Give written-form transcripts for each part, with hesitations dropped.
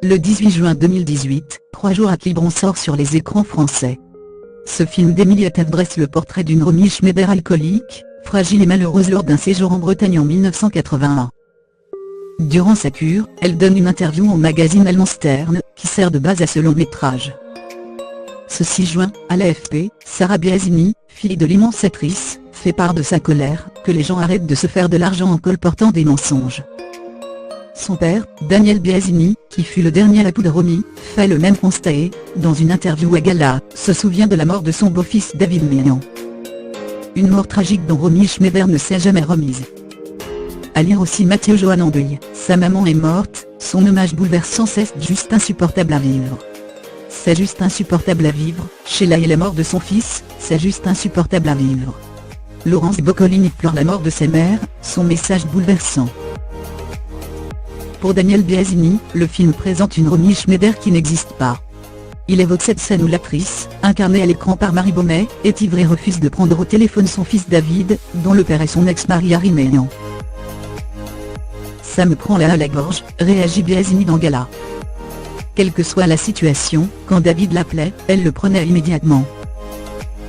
Le 18 juin 2018, 3 jours à Quiberon sort sur les écrans français. Ce film d'Emilie Attal dresse le portrait d'une Romy Schneider alcoolique, fragile et malheureuse lors d'un séjour en Bretagne en 1981. Durant sa cure, elle donne une interview au magazine allemand Stern, qui sert de base à ce long métrage. Ce 6 juin, à l'AFP, Sarah Biasini, fille de l'immense actrice, fait part de sa colère, que les gens arrêtent de se faire de l'argent en colportant des mensonges. Son père, Daniel Biasini, qui fut le dernier époux de Romy, fait le même constat et, dans une interview à Gala, se souvient de la mort de son beau-fils David Meillan. Une mort tragique dont Romy Schneider ne s'est jamais remise. À lire aussi Mathieu Johan en deuil, sa maman est morte, son hommage bouleversant, c'est juste insupportable à vivre. C'est juste insupportable à vivre, Sheila est la mort de son fils, c'est juste insupportable à vivre. Laurence Boccolini pleure la mort de sa mère, son message bouleversant. Pour Daniel Biasini, le film présente une Romy Schneider qui n'existe pas. Il évoque cette scène où l'actrice, incarnée à l'écran par Marie Baumet, est ivre et refuse de prendre au téléphone son fils David, dont le père est son ex-mari Harry Meillan. Ça me prend la gorge, réagit Biasini dans Gala. Quelle que soit la situation, quand David l'appelait, elle le prenait immédiatement.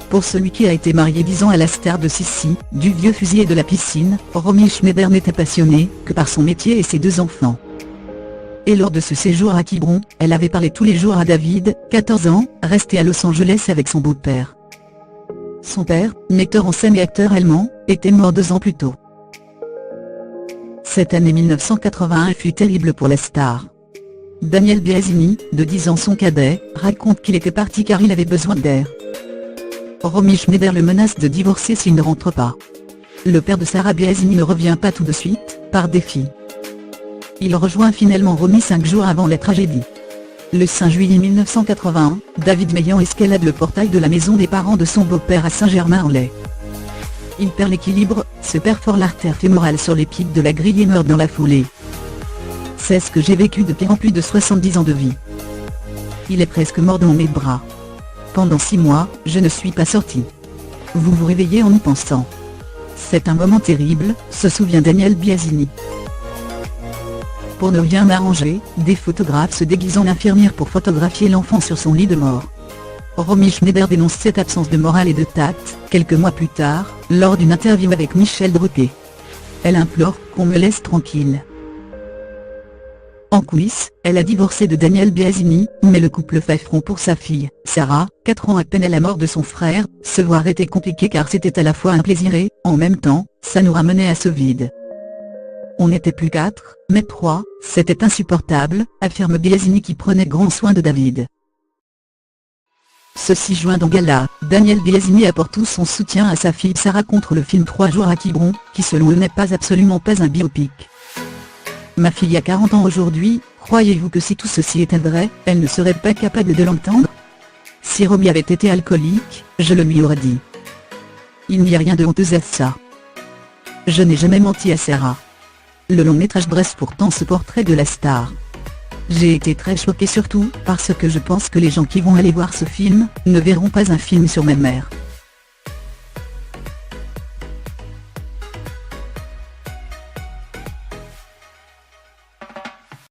Pour celui qui a été marié 10 ans à la star de Sissi, du vieux fusil et de la piscine, Romy Schneider n'était passionnée que par son métier et ses 2 enfants. Et lors de ce séjour à Quiberon, elle avait parlé tous les jours à David, 14 ans, resté à Los Angeles avec son beau-père. Son père, metteur en scène et acteur allemand, était mort 2 ans plus tôt. Cette année 1981 fut terrible pour la star. Daniel Biasini, de 10 ans son cadet, raconte qu'il était parti car il avait besoin d'air. Romy Schneider le menace de divorcer s'il ne rentre pas. Le père de Sarah Biasini ne revient pas tout de suite, par défi. Il rejoint finalement Romy 5 jours avant la tragédie. Le 5 juillet 1981, David Meillan escalade le portail de la maison des parents de son beau-père à Saint-Germain-en-Laye. Il perd l'équilibre, se perfore l'artère fémorale sur les pieds de la grille et meurt dans la foulée. C'est ce que j'ai vécu depuis plus de 70 ans de vie. Il est presque mort dans mes bras. Pendant 6 mois, je ne suis pas sorti. Vous vous réveillez en y pensant. C'est un moment terrible, se souvient Daniel Biasini. Pour ne rien arranger, des photographes se déguisent en infirmières pour photographier l'enfant sur son lit de mort. Romy Schneider dénonce cette absence de morale et de tact, quelques mois plus tard, lors d'une interview avec Michel Drucker. Elle implore qu'on me laisse tranquille. En coulisses, elle a divorcé de Daniel Biasini, mais le couple fait front pour sa fille, Sarah, 4 ans à peine à la mort de son frère. Se voir était compliqué car c'était à la fois un plaisir et, en même temps, ça nous ramenait à ce vide. On n'était plus 4, mais 3, c'était insupportable, affirme Biasini qui prenait grand soin de David. Ce 6 juin dans Gala, Daniel Biasini apporte tout son soutien à sa fille Sarah contre le film 3 jours à Quiberon, qui selon eux n'est absolument pas un biopic. Ma fille a 40 ans aujourd'hui, croyez-vous que si tout ceci était vrai, elle ne serait pas capable de l'entendre? Si Romy avait été alcoolique, je le lui aurais dit. Il n'y a rien de honteux à ça. Je n'ai jamais menti à Sarah. Le long métrage dresse pourtant ce portrait de la star. J'ai été très choquée surtout parce que je pense que les gens qui vont aller voir ce film, ne verront pas un film sur ma mère.